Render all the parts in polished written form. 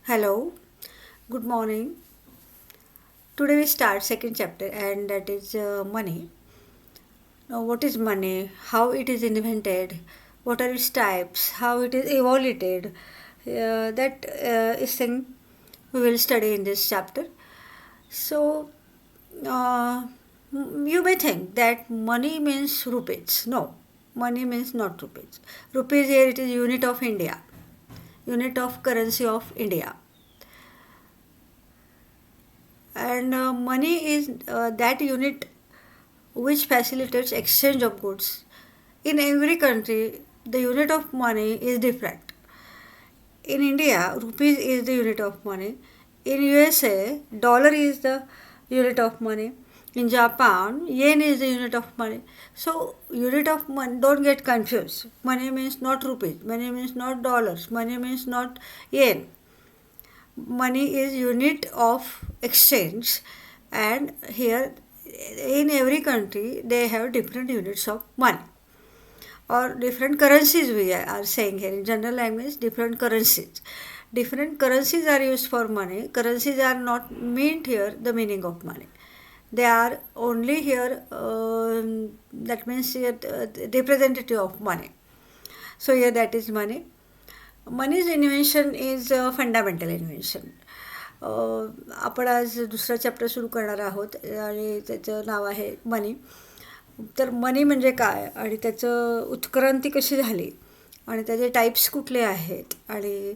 Hello, good morning. Today we start second chapter and that is money. Now what is money? How it is invented? What are its types? How it is evaluated? That is thing we will study in this chapter. So uh, you may think that money means rupees. No, money means not rupees. Rupees here it is unit of India, unit of currency of India. And money is that unit which facilitates exchange of goods. In every country, the unit of money is different. In India, rupees is the unit of money. In USA, dollar is the unit of money. In Japan, yen is the unit of money. So, unit of money, don't get confused. Money means not rupees, money means not dollars, money means not yen. Money is unit of exchange, and here in every country they have different units of money or different currencies. We are saying here in general language, different currencies are used for money. Currencies are not meant here the meaning of money. They are only here, that means here, representative of money. So here that is money. Money's invention is a fundamental invention. आपण आज दुसरा chapter सुरू करणार आहोत आणि त्याचं नाव आहे मनी. तर मनी म्हणजे काय आणि त्याचं उत्क्रांती कशी झाली आणि त्याचे टाईप्स कुठले आहेत आणि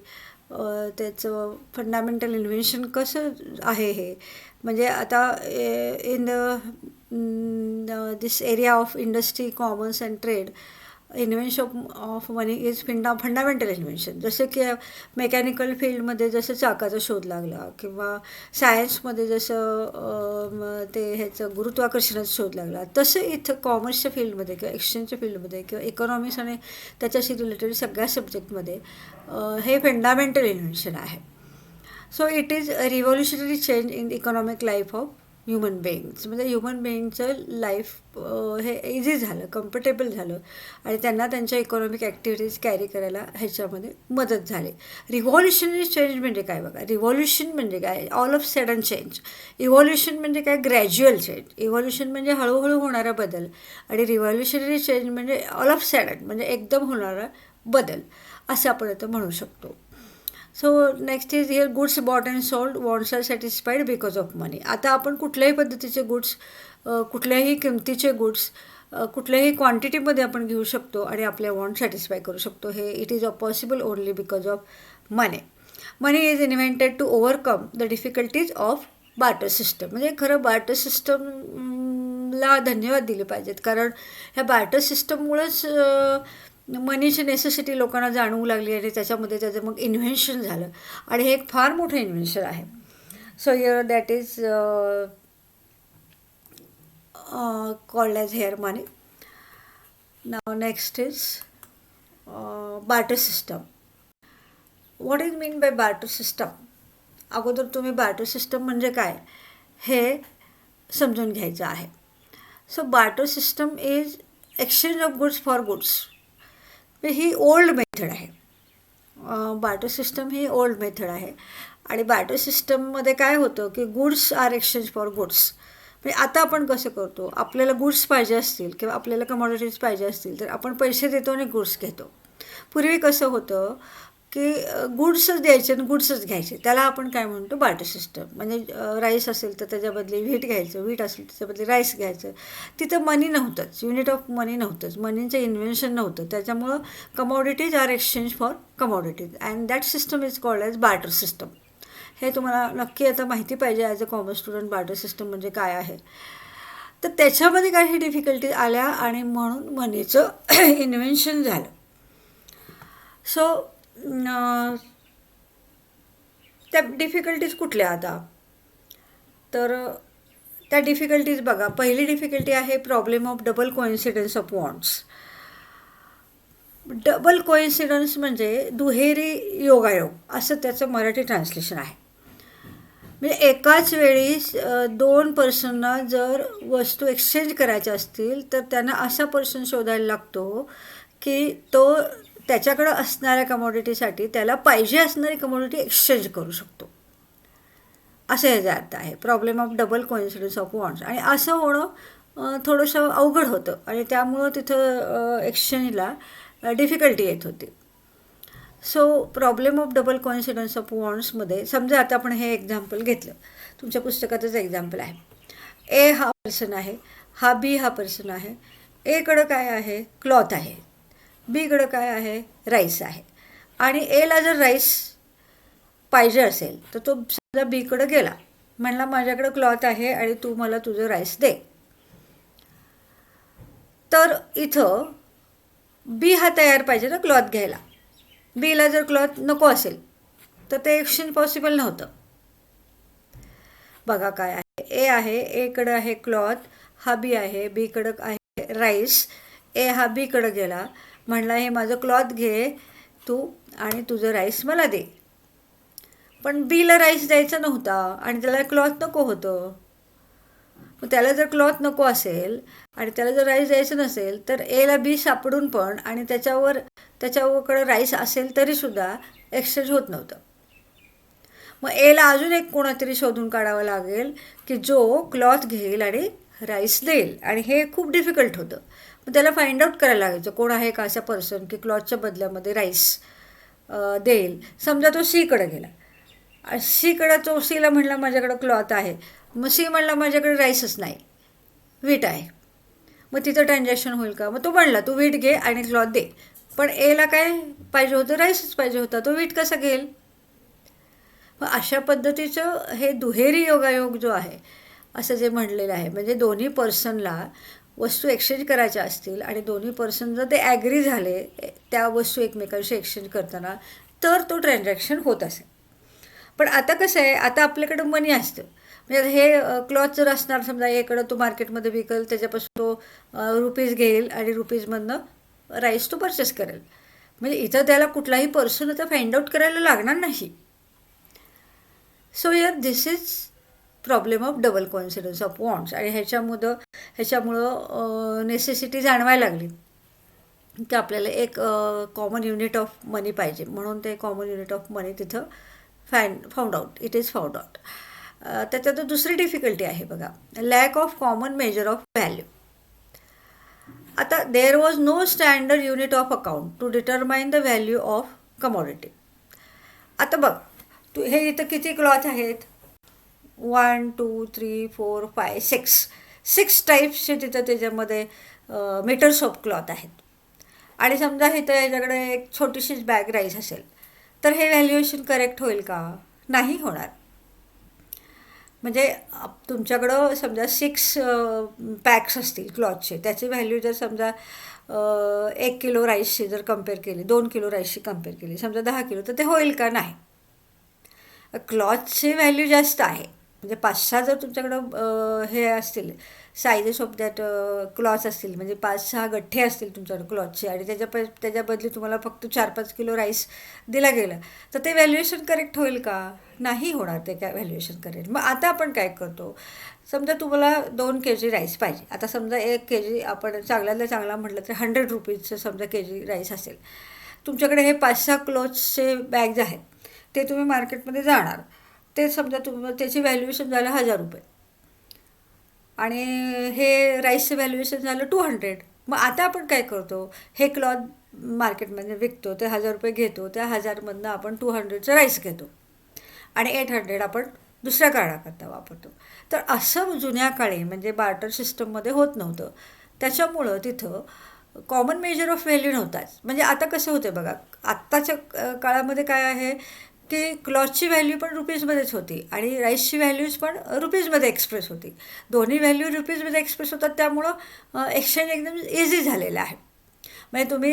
त्याचं फंडामेंटल इन्व्हेन्शन कसं आहे हे. म्हणजे आता in this area of industry, commerce and trade, invention of money is fundamental invention. जसं की मेकॅनिकल फील्डमध्ये जसं चाकाचा शोध लागला किंवा सायन्समध्ये जसं ते ह्याचं गुरुत्वाकर्षणाचा शोध लागला, तसं इथं कॉमर्सच्या फील्डमध्ये किंवा एक्सचेंजच्या फील्डमध्ये किंवा इकॉनॉमिक्स आणि त्याच्याशी रिलेटेड सगळ्या सब्जेक्टमध्ये हे फंडामेंटल इन्व्हेन्शन आहे. So it is a revolutionary change in economic life of human beings. म्हणजे ह्युमन बिईंगचं लाईफ हे इझी झालं, कम्फर्टेबल झालं आणि त्यांना त्यांच्या इकॉनॉमिक ॲक्टिव्हिटीज कॅरी करायला ह्याच्यामध्ये मदत झाली. रिव्हॉल्युशनरी चेंज म्हणजे काय बघा. रिव्हॉल्युशन म्हणजे काय, all of sudden change. Evolution म्हणजे काय, ग्रॅज्युअल चेंज. इव्हॉल्युशन म्हणजे हळूहळू होणारा बदल आणि रिव्हॉल्युशनरी चेंज म्हणजे ऑल ऑफ सडन म्हणजे एकदम होणारा बदल असं आपण आता म्हणू शकतो. So next is here goods bought and sold, wants are satisfied because of money. आता आपण कुठल्याही पद्धतीचे गुड्स, कुठल्याही किमतीचे गुड्स कुठल्याही क्वांटिटीमध्ये आपण घेऊ शकतो आणि आपल्या वॉन्ट सॅटिस्फाय करू शकतो. हे it is possible only because of money. Money is invented to overcome the difficulties of barter system. म्हणजे खरं बार्टर सिस्टमला धन्यवाद दिले पाहिजेत, कारण ह्या बार्टर सिस्टममुळेच मनीची नेसेसिटी लोकांना जाणवू लागली आणि त्याच्यामध्ये त्याचं मग इन्व्हेन्शन झालं आणि हे एक फार मोठं इन्व्हेन्शन आहे. So here that is called as hair money. Now next is barter system. What is mean by barter system. अगोदर तुम्ही बार्टर सिस्टम म्हणजे काय हे समजून घ्यायचं आहे. So barter system is exchange of goods for goods. ही ओल्ड मेथड आहे. बार्टर सिस्टम ही ओल्ड मेथड आहे आणि बार्टर सिस्टममध्ये काय होतं की goods are exchange for goods. म्हणजे आता आपण कसं करतो, आपल्याला गुड्स पाहिजे असतील किंवा आपल्याला कमॉडिटीज पाहिजे असतील तर आपण पैसे देतो आणि गुड्स घेतो. पूर्वी कसं होतं की गुड्सच द्यायचे आणि गुड्सच घ्यायचे, त्याला आपण काय म्हणतो बार्टर सिस्टम. म्हणजे राईस असेल तर त्याच्याबदली व्हीट घ्यायचं, व्हीट असेल त्याच्याबदली राईस घ्यायचं. तिथं मनी नव्हतंच, युनिट ऑफ मनी नव्हतंच, मनीचं इन्व्हेन्शन नव्हतं. त्याच्यामुळं commodities are exchange for commodities and that system is called as barter system. हे तुम्हाला नक्की आता माहिती पाहिजे as a commerce student barter system म्हणजे काय आहे. तर त्याच्यामध्ये काही डिफिकल्टीज आल्या आणि म्हणून मनीचं इन्व्हेन्शन झालं. सो त्या डिफिकल्टीज कुठल्या आता, तर त्या डिफिकल्टीज बघा. पहिली डिफिकल्टी आहे problem of double coincidence of wants. Double coincidence म्हणजे दुहेरी योगायोग असं त्याचं मराठी ट्रान्सलेशन आहे. म्हणजे एकाच वेळी दोन पर्सनना जर वस्तू एक्सचेंज करायच्या असतील तर त्यांना असा पर्सन शोधायला लागतो की तो त्याच्याकडं असणाऱ्या कमोडिटीसाठी त्याला पाहिजे असणारी कमोडिटी एक्सचेंज करू शकतो, असं हे अर्थ आहे problem of double coincidence of wants. आणि असं होणं थोडंसं अवघड होतं आणि त्यामुळं तिथं एक्सचेंजला डिफिकल्टी येत होती. So problem of double coincidence of वॉन्ट्समध्ये समजा आता आपण हे एक्झाम्पल घेतलं, तुमच्या पुस्तकातच एक्झाम्पल आहे. ए हा पर्सन आहे, हा बी हा पर्सन आहे. एकडं काय आहे, क्लॉथ आहे. बीकडं काय आहे, राईस आहे. आणि एला जर राईस पाहिजे असेल तर तो समजा बीकडं गेला, म्हणला माझ्याकडं क्लॉथ आहे आणि तू मला तुझं राईस दे. तर इथं बी हा तयार पाहिजे ना क्लॉथ घ्यायला. बीला जर क्लॉथ नको असेल तर ते एक्सचेंज पॉसिबल नव्हतं. बघा काय आहे, ए आहे, एकडं आहे क्लॉथ, हा बी आहे, बीकडं आहे राईस. ए हा बीकडं गेला, म्हणला हे माझं क्लॉथ घे तू आणि तुझं राईस मला दे. पण बीला राईस द्यायचा नव्हता आणि त्याला क्लॉथ नको होतं. मग त्याला जर क्लॉथ नको असेल आणि त्याला जर राईस द्यायचं नसेल तर एला बी सापडून पण आणि त्याच्याकडं राईस असेल तरीसुद्धा एक्सचेंज होत नव्हतं. मग एला अजून एक कोणातरी शोधून काढावं लागेल की जो क्लॉथ घेईल आणि राईस देईल, आणि हे खूप डिफिकल्ट होतं. मग त्याला फाइंड आउट करायला लागायचं कोण आहे का असा पर्सन की क्लॉथच्या बदल्यामध्ये राईस देईल. समजा तो सीकडे गेला, सीकडं तो सीला म्हणला माझ्याकडं क्लॉथ आहे, मग सी म्हणला माझ्याकडे राईसच नाही, वीट आहे. मग तिथं ट्रान्झॅक्शन होईल का? मग तो म्हणला तू वीट घे आणि क्लॉथ दे. पण एला काय पाहिजे होतं, राईसच पाहिजे होता, तो वीट कसा घेईल? मग अशा पद्धतीचं हे दुहेरी योगायोग जो आहे असं जे म्हणलेलं आहे, म्हणजे दोन्ही पर्सनला वस्तू एक्सचेंज करायच्या असतील आणि दोन्ही पर्सन जर ते ॲग्री झाले त्या वस्तू एकमेकांशी एक्सचेंज करताना तर तो ट्रान्झॅक्शन होत असेल. पण आता कसं आहे, आता आपल्याकडं मनी असतं. म्हणजे हे क्लॉथ जर असणार समजा एकडं तो मार्केटमध्ये विकेल, त्याच्यापासून तो रुपीज घेईल आणि रुपीजमधनं राईस तो परचेस करेल. म्हणजे इथं त्याला कुठलाही पर्सन आता फाइंड आउट करायला लागणार नाही. So here this is problem of double coincidence of wants. आणि ह्याच्यामुळं नेसेसिटी जाणवायला लागली की आपल्याला एक कॉमन युनिट ऑफ मनी पाहिजे, म्हणून ते कॉमन युनिट ऑफ मनी तिथं found out, it is found out. त्याच्यात दुसरी डिफिकल्टी आहे बघा, lack of common measure of value. आता there was no standard unit of account to determine the value of commodity. आता बघ तू हे इथं किती क्लॉथ आहेत, 1 2 3 4 5 6 टाईप्सचे तिथं त्याच्यामध्ये मीटर्स ऑफ क्लॉथ आहेत. आणि समजा इथं ह्याच्याकडे एक छोटीशीच बॅग राईस असेल तर हे व्हॅल्युएशन करेक्ट होईल का? नाही होणार. म्हणजे तुमच्याकडं समजा 6 पॅक्स असतील क्लॉथचे, त्याची व्हॅल्यू जर समजा 1 किलो राईसशी जर कम्पेअर केली, 2 किलो राईसशी कम्पेअर केली, समजा 10 किलो, तर ते होईल का? नाही. क्लॉथची व्हॅल्यू जास्त आहे. म्हणजे 5-6 जर तुमच्याकडं हे असतील सायझेस ऑफ दॅट क्लॉथ असतील, म्हणजे 5-6 गठ्ठे असतील तुमच्याकडं क्लॉथचे आणि त्याच्या बदली तुम्हाला फक्त 4-5 किलो राईस दिला गेला तर ते व्हॅल्युएशन करेक्ट होईल का? नाही होणार ते काय व्हॅल्युएशन करेक्ट. मग आता आपण काय करतो, समजा तुम्हाला 2 kg राईस पाहिजे. आता समजा 1 kg आपण चांगल्यातलं चांगला म्हटलं तर 100 रुपीजचं समजा kg राईस असेल. तुमच्याकडे हे 5-6 क्लॉथ्सचे बॅग्स आहेत, ते तुम्ही मार्केटमध्ये जाणार, ते समजा त्याची व्हॅल्युएशन झालं 1000 रुपये आणि हे राईसचं व्हॅल्युएशन झालं 200. मग आता आपण काय करतो, हे क्लॉथ मार्केटमध्ये विकतो, ते 1000 रुपये घेतो, त्या 1000मधनं आपण 200चं राईस घेतो आणि 800 आपण दुसऱ्या कारणाकरता वापरतो. तर असं जुन्या काळी म्हणजे बार्टर सिस्टममध्ये होत नव्हतं. त्याच्यामुळं तिथं कॉमन मेजर ऑफ व्हॅल्यू नव्हताच. म्हणजे आता कसं होतं बघा, आत्ताच्या काळामध्ये काय आहे की क्लॉथची व्हॅल्यू पण रुपीजमध्येच होती आणि राईसची व्हॅल्यूज पण रुपीजमध्ये एक्सप्रेस होती. दोन्ही व्हॅल्यू रुपीजमध्ये एक्सप्रेस होतात, त्यामुळं एक्सचेंज एकदम इझी झालेलं आहे. म्हणजे तुम्ही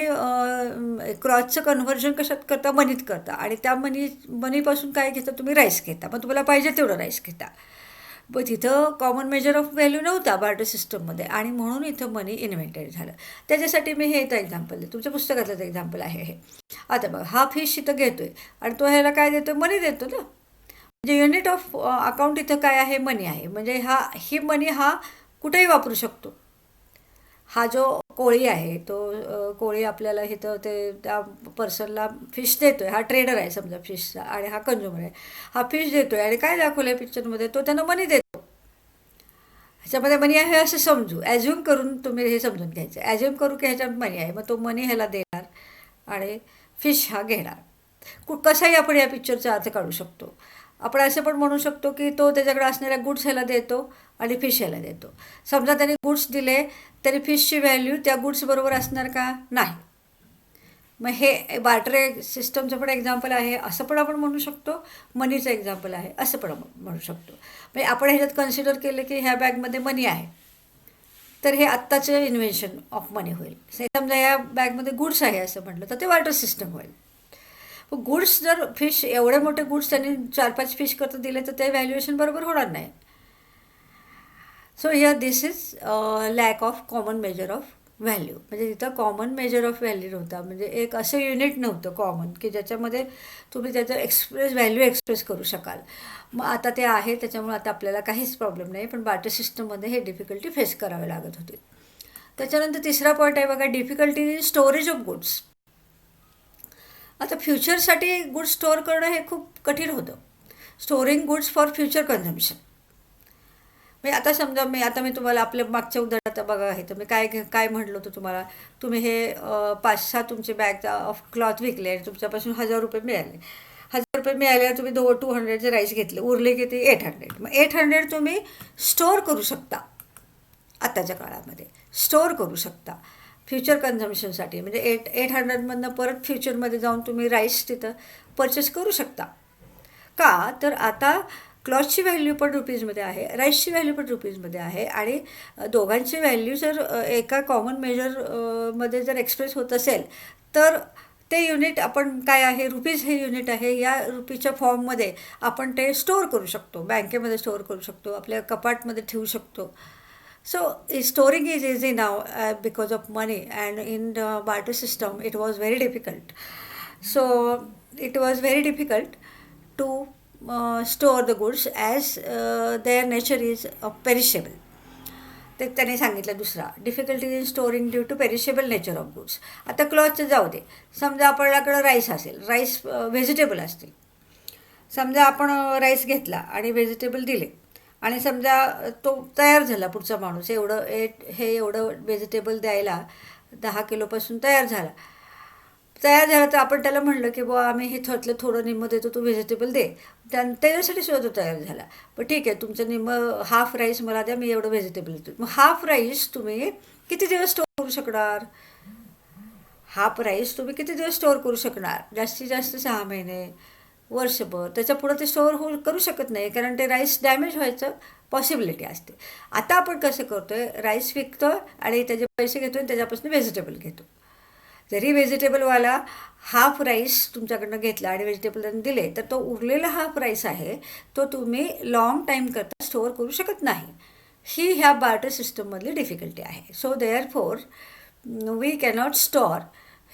क्लॉथचं कन्व्हर्जन कशात करता, मनीत करता आणि त्या मनीपासून काय घेता, तुम्ही राईस घेता. मग तुम्हाला पाहिजे तेवढं राईस घेता. पण तिथं कॉमन मेजर ऑफ व्हॅल्यू नव्हता बार्टर सिस्टममध्ये आणि म्हणून इथं मनी इन्व्हेंटेड झालं. त्याच्यासाठी मी हे इथं एक्झाम्पल देतो, तुमच्या पुस्तकातलं एक्झाम्पल आहे हे. आता बघा, हा फिश इथं घेतो आहे आणि तो ह्याला काय देतो, मनी देतो ना. म्हणजे युनिट ऑफ अकाउंट इथं काय आहे, मनी आहे. म्हणजे ही मनी हा कुठेही वापरू शकतो. हा जो कोळी आहे तो कोळी आपल्याला इथं ते त्या पर्सनला फिश देतो आहे, हा ट्रेडर आहे समजा फिशचा आणि हा कंझ्युमर आहे. हा फिश देतो आहे आणि काय दाखवलं आहे पिक्चरमध्ये, तो त्यांना मनी देतो. ह्याच्यामध्ये मनी आहे असं समजू, ॲज्युम करून तुम्ही हे समजून घ्यायचं, ॲज्युम करू की ह्याच्यात मनी आहे, मग तो मनी ह्याला देणार आणि फिश हा घेणार. कसाही आपण या पिक्चरचा अर्थ काढू शकतो. आपण असं पण म्हणू शकतो की तो त्याच्याकडे असणाऱ्या गुड्स ह्याला देतो आणि फिश ह्याला देतो. समजा त्याने गुड्स दिले तरी फिशची व्हॅल्यू त्या गुड्सबरोबर असणार का? नाही. मग हे बार्टर सिस्टमचं पण एक्झाम्पल आहे असं पण आपण म्हणू शकतो, मनीचं एक्झाम्पल आहे असं पण आपण म्हणू शकतो. म्हणजे आपण ह्याच्यात कन्सिडर केलं की ह्या बॅगमध्ये मनी आहे, तर हे आत्ताचं इन्व्हेन्शन ऑफ मनी होईल. समजा या बॅगमध्ये गुड्स आहे असं म्हटलं तर ते बार्टर सिस्टम होईल. गुड्स जर फिश एवढे मोठे गुड्स त्यांनी 4-5 फिश करता दिले तर ते व्हॅल्युएशन बरोबर होणार नाही. So here this is lakh of common measure of value. म्हणजे तिथं कॉमन मेजर ऑफ व्हॅल्यू नव्हता, म्हणजे एक असं युनिट नव्हतं कॉमन की ज्याच्यामध्ये तुम्ही त्याचं व्हॅल्यू एक्सप्रेस करू शकाल. मग आता ते आहे त्याच्यामुळे आता आपल्याला काहीच प्रॉब्लेम नाही, पण बार्टर सिस्टममध्ये हे डिफिकल्टी फेस करावे लागत होती. त्याच्यानंतर तिसरा पॉईंट आहे बघा, difficulty in storage of goods. आता फ्युचरसाठी गुड्स स्टोअर करणं हे खूप कठीण होतं. Storing goods for future consumption. म्हणजे आता समजा मी तुम्हाला आपल्या मागच्या उदाहरणात बघा आहे तर मी काय म्हटलं होतं तुम्हाला, तुम्ही हे 5-6 तुमचे बॅग ऑफ क्लॉथ विकले आणि तुमच्यापासून 1,000 रुपये मिळाले. 1,000 रुपये मिळाल्यावर तुम्ही 200चे राईस घेतले, उरले किती? 800. मग 800 तुम्ही स्टोअर करू शकता. आत्ताच्या काळामध्ये स्टोअर करू शकता फ्युचर कन्झम्पशनसाठी. म्हणजे 800मधनं परत फ्युचरमध्ये जाऊन तुम्ही राईस तिथं परचेस करू शकता. का तर आता क्लॉथची व्हॅल्यू पण रुपीजमध्ये आहे, राईसची व्हॅल्यू पण रुपीजमध्ये आहे आणि दोघांची व्हॅल्यू जर एका कॉमन मेजरमध्ये जर एक्सप्रेस होत असेल तर ते युनिट आपण काय आहे, रुपीज हे युनिट आहे, या रुपीच्या फॉर्ममध्ये आपण ते स्टोअर करू शकतो, बँकेमध्ये स्टोअर करू शकतो, आपल्या कपाटमध्ये ठेवू शकतो. So storing is easy now because of money, and in the barter system it was very difficult. So it was very difficult to store the goods as their nature is perishable. ते त्याने सांगितलं दुसरा, difficulty in storing due to perishable nature of goods. आता क्लॉथचं जाऊ दे, समजा आपल्याकडं rice असेल, राईस व्हेजिटेबल असतील. समजा आपण राईस घेतला आणि व्हेजिटेबल दिले आणि समजा तो तयार झाला, पुढचा माणूस हे एवढं व्हेजिटेबल द्यायला 10 किलोपासून तयार झाला तर आपण त्याला म्हणलं की बुवा आम्ही हे थोडं निम्मं देतो, तू व्हेजिटेबल दे. त्याच्यासाठी सुद्धा तो तयार झाला. पण ठीक आहे, तुमचं निम्मं हाफ राईस मला द्या, मी एवढं व्हेजिटेबल देतो. मग हाफ राईस तुम्ही किती दिवस स्टोअर करू शकणार? हाफ राईस तुम्ही किती दिवस स्टोअर करू शकणार? जास्तीत जास्त 6 महिने, वर्षभर. त्याच्या पुढं ते स्टोअर करू शकत नाही, कारण ते राईस डॅमेज व्हायचं पॉसिबिलिटी असते. आता आपण कसं करतो आहे, राईस विकतो आणि त्याचे पैसे घेतो आणि त्याच्यापासून व्हेजिटेबल घेतो. जरी व्हेजिटेबलवाला हाफ राईस तुमच्याकडनं घेतला आणि व्हेजिटेबल त्यांनी दिले तर तो उरलेला हाफ राईस आहे तो तुम्ही लाँग टाईम करता स्टोअर करू शकत नाही. ही ह्या बार्टर सिस्टममधली डिफिकल्टी आहे. So therefore we cannot store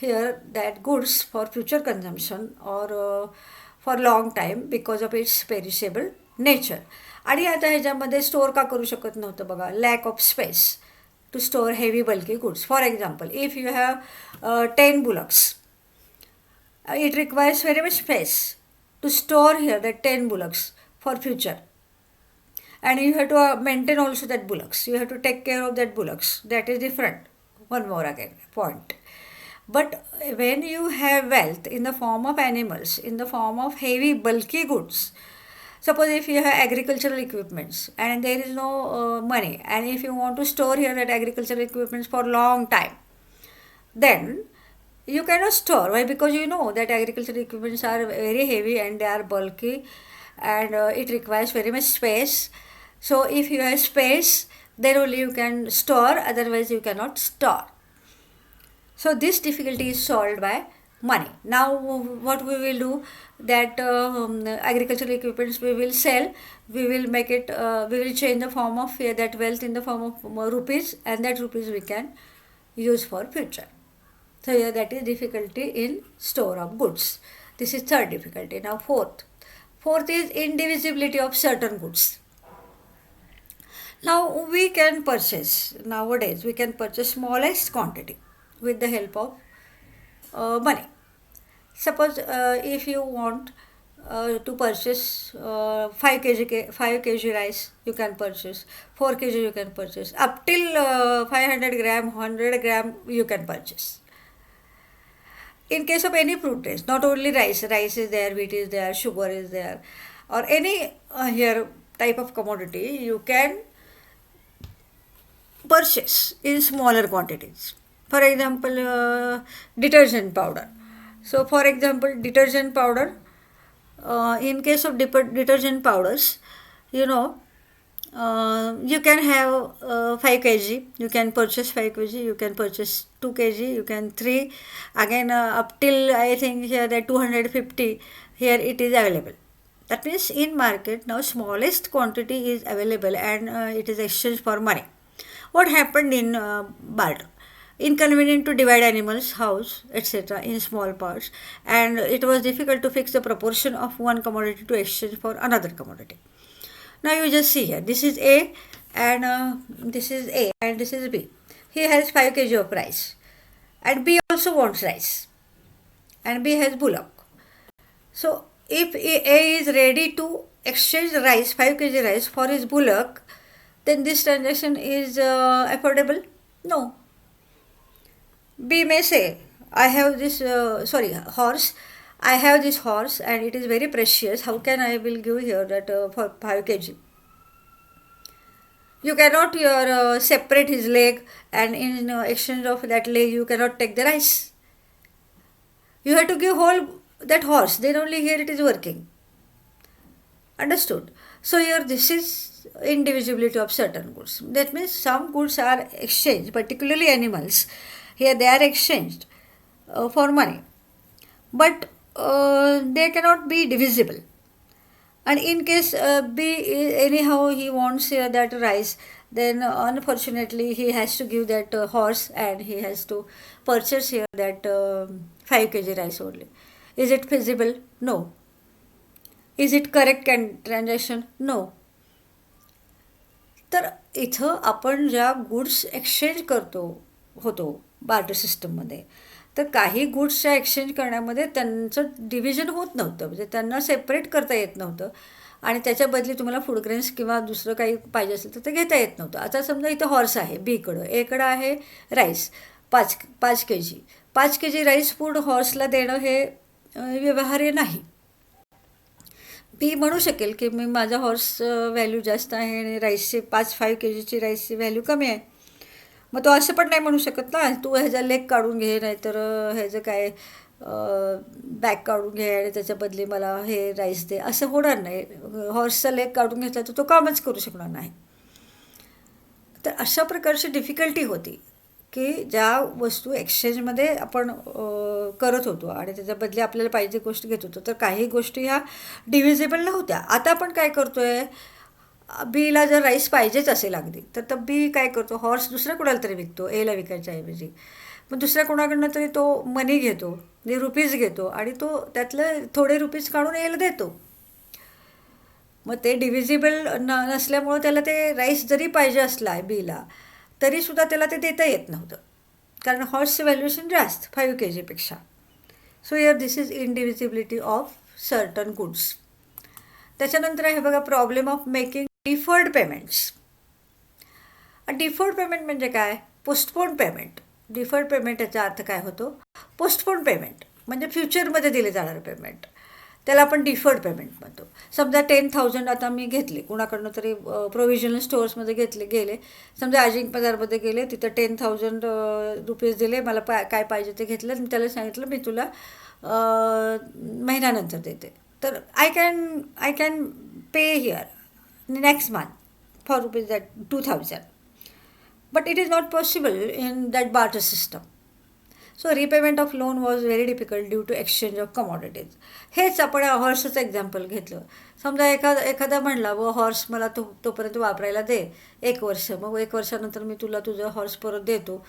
here that goods for future consumption or for long time because of its perishable nature. आणि आता ह्याच्यामध्ये स्टोअर का करू शकत नव्हतं बघा, lack of space to store heavy bulky goods. For example, if you have 10 bullocks, it requires very much space to store here that 10 bullocks for future, and you have to maintain also that bullocks, you have to take care of that bullocks. That is different. One more again point. But when you have wealth in the form of animals, in the form of heavy bulky goods, suppose if you have agricultural equipments and there is no money, and if you want to store here that agricultural equipments for long time, then you cannot store. Why? Because you know that agricultural equipments are very heavy and they are bulky, and it requires very much space. So if you have space, then only you can store, otherwise you cannot store. So this difficulty is solved by money. Now what we will do, that agricultural equipments we will sell, we will make it, we will change the form of that wealth in the form of rupees, and that rupees we can use for future. So here that is difficulty in store of goods. This is third difficulty. Now fourth is indivisibility of certain goods. Now we can purchase, nowadays we can purchase smallest quantity with the help of money. Suppose if you want to purchase 5 kg rice, you can purchase 4 kg, you can purchase up till 500 gram, 100 gram, you can purchase. In case of any fruit race, not only rice is there, wheat is there, sugar is there, or any here type of commodity, you can purchase in smaller quantities. For example, detergent powder. So, for example, detergent powder, in case of detergent powders, you know, you can have 5 kg, you can purchase 5 kg, you can purchase 2 kg, you can 3, again up till I think here that 250, here it is available. That means in market now smallest quantity is available, and it is exchanged for money. What happened in barter? Inconvenient to divide animals, house, etc. in small parts, and it was difficult to fix the proportion of one commodity to exchange for another commodity. Now you just see here, this is A, and this is A, and this is B. He has 5 kg of rice, and B also wants rice, and B has bullock. So if A is ready to exchange rice, 5 kg rice for his bullock, then this transaction is affordable? No. B may say, I have this, horse. I have this horse and it is very precious. How can I will give here that for 5 kg? You cannot separate his leg, and in exchange of that leg you cannot take the rice. You have to give whole that horse, then only here it is working. Understood? So here this is indivisibility of certain goods. That means some goods are exchanged, particularly animals. Here they are exchanged for money, but they cannot be divisible. And in case B anyhow he wants that rice, then unfortunately he has to give that horse, and he has to purchase here that 5 kg rice only. Is it feasible? No. Is it correct transaction? No. तर इथं आपण ज्या goods exchange होतो barter सिस्टममध्ये, तर काही गुड्सच्या exchange करण्यामध्ये त्यांचं डिव्हिजन होत नव्हतं, म्हणजे त्यांना सेपरेट करता येत नव्हतं, आणि त्याच्या बदली तुम्हाला फूड ग्रेन्स किंवा दुसरं काही पाहिजे असेल तर ते घेता येत नव्हतं. आता समजा इथं हॉर्स आहे बीकडं, एकडं आहे राईस 5 के जी. 5 के जी राईस फूड हॉर्सला देणं हे व्यवहार्य नाही. बी म्हणू शकेल की मी माझा हॉर्स व्हॅल्यू जास्त आहे आणि राईसची 5 के जीची राईसची व्हॅल्यू कमी आहे. मग तो असं पण नाही म्हणू शकत ना, तू ह्याचा लेग काढून घे, नाहीतर ह्याचं काय बॅक काढून घे आणि त्याच्या बदली मला हे राईस दे, असं होणार नाही. हॉर्सचा लेग काढून घेतला तर तो कामच करू शकणार नाही. तर अशा प्रकारची डिफिकल्टी होती की ज्या वस्तू एक्सचेंजमध्ये आपण करत होतो आणि त्याच्या बदली आपल्याला पाहिजे गोष्टी घेत होतो, तर काही गोष्टी ह्या डिव्हिजिबल नव्हत्या. आता आपण काय करतो आहे, बीला जर राईस पाहिजेच असेल अगदी, तर बी काय करतो, हॉर्स दुसऱ्या कोणाला तरी विकतो एला विकायच्या ऐवजी. मग दुसऱ्या कोणाकडनं तरी तो मनी घेतो, म्हणजे रुपीज घेतो, आणि तो त्यातलं थोडे रुपीज काढून एला देतो. मग ते डिव्हिजिबल नसल्यामुळं त्याला ते राईस जरी पाहिजे असला बीला, तरीसुद्धा त्याला ते देता येत नव्हतं, कारण हॉर्सचं व्हॅल्युएशन जास्त 5 के जीपेक्षा. So here this is indivisibility of certain goods. त्याच्यानंतर आहे बघा problem of making deferred payments. Deferred payment म्हणजे काय, पोस्टपोन पेमेंट. डिफर्ड पेमेंट याचा अर्थ काय होतो, पोस्टपोन पेमेंट म्हणजे फ्युचरमध्ये दिले जाणारं पेमेंट, त्याला आपण डिफर्ड पेमेंट म्हणतो. समजा 10,000 आता मी घेतले कुणाकडनं तरी, प्रोव्हिजनल स्टोअर्समध्ये गेले, समजा अजिंक बाजारमध्ये गेले, तिथं 10,000 रुपीज दिले, मला काय पाहिजे ते घेतलं, मी त्याला सांगितलं मी तुला महिन्यानंतर देते. तर I can pay here next month for rupees that 2,000. But it is not possible in that barter system. So repayment of loan was very difficult due to exchange of commodities. हेच आपण हॉर्सचं एक्झाम्पल घेतलं. समजा एखादा म्हणला व horse मला तोपर्यंत वापरायला दे 1 वर्ष, मग 1 वर्षानंतर मी तुला तुझं हॉर्स परत देतो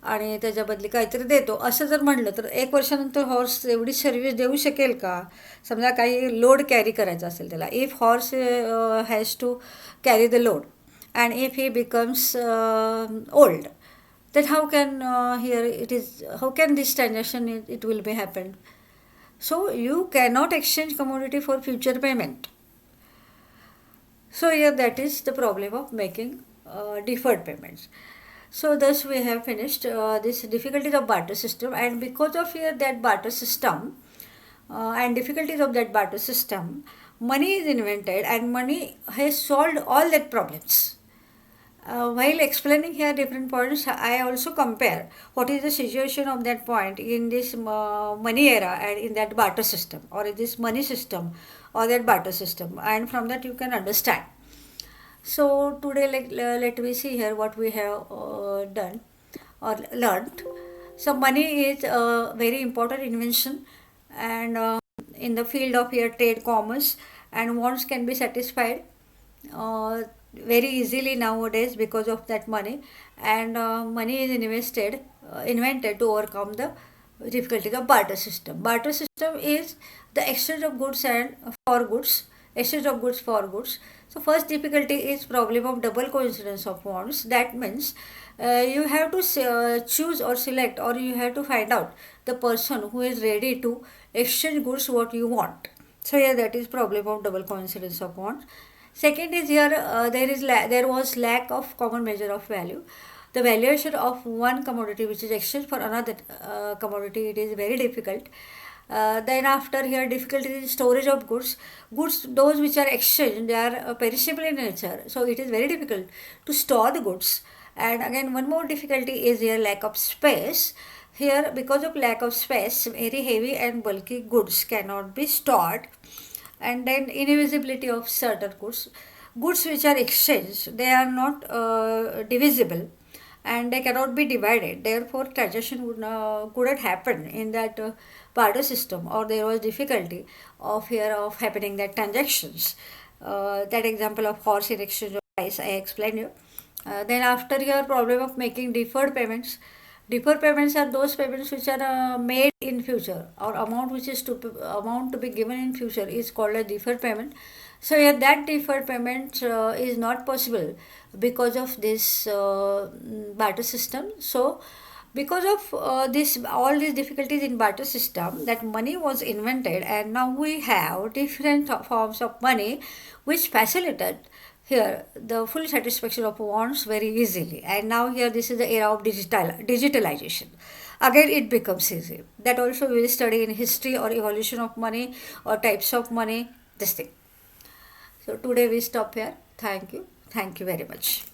आणि त्याच्या बदली काहीतरी देतो, असं जर म्हणलं तर 1 वर्षानंतर हॉर्स एवढी सर्व्हिस देऊ शकेल का? समजा काही लोड कॅरी करायचा असेल त्याला, if horse has to carry the load and if he becomes old, then how can how can this transaction it will be happened? So you cannot exchange commodity for future payment. So here that is the problem of making deferred payments. So thus we have finished this difficulties of barter system, and because of here that barter system and difficulties of that barter system, money is invented and money has solved all that problems. While explaining here different points, I also compare what is the situation of that point in this money era and in that barter system, or in this money system or that barter system, and from that you can understand. So today, let me see here what we have done or learned. So money is a very important invention, and in the field of here trade, commerce, and wants can be satisfied very easily nowadays because of that money, and money is invented to overcome the difficulty of barter system. Barter system is the exchange of goods and for goods, exchange of goods for goods. So first difficulty is problem of double coincidence of wants. That means you have to choose or select, or you have to find out the person who is ready to exchange goods what you want. So yeah, that is problem of double coincidence of wants. Second is here there was lack of common measure of value. The valuation of one commodity which is exchanged for another commodity, it is very difficult. Then after here difficulty in storage of goods those which are exchanged, they are perishable in nature, so it is very difficult to store the goods. And again one more difficulty is here lack of space. Here because of lack of space, very heavy and bulky goods cannot be stored. And then invisibility of certain goods which are exchanged, they are not divisible and they cannot be divided, therefore transaction couldn't happen in that barter system, or there was difficulty of here of happening that transactions. That example of horse in exchange of rice I explained you. Then after your problem of making deferred payments. Deferred payments are those payments which are made in future, or amount to be given in future is called a deferred payment. So yeah, that deferred payment is not possible because of this barter system. So because of this all these difficulties in barter system, that money was invented, and now we have different forms of money which facilitate here the full satisfaction of wants very easily. And now here this is the era of digitalization, again it becomes easy. That also we will study in history or evolution of money or types of money, this thing. So today we stop here. Thank you very much.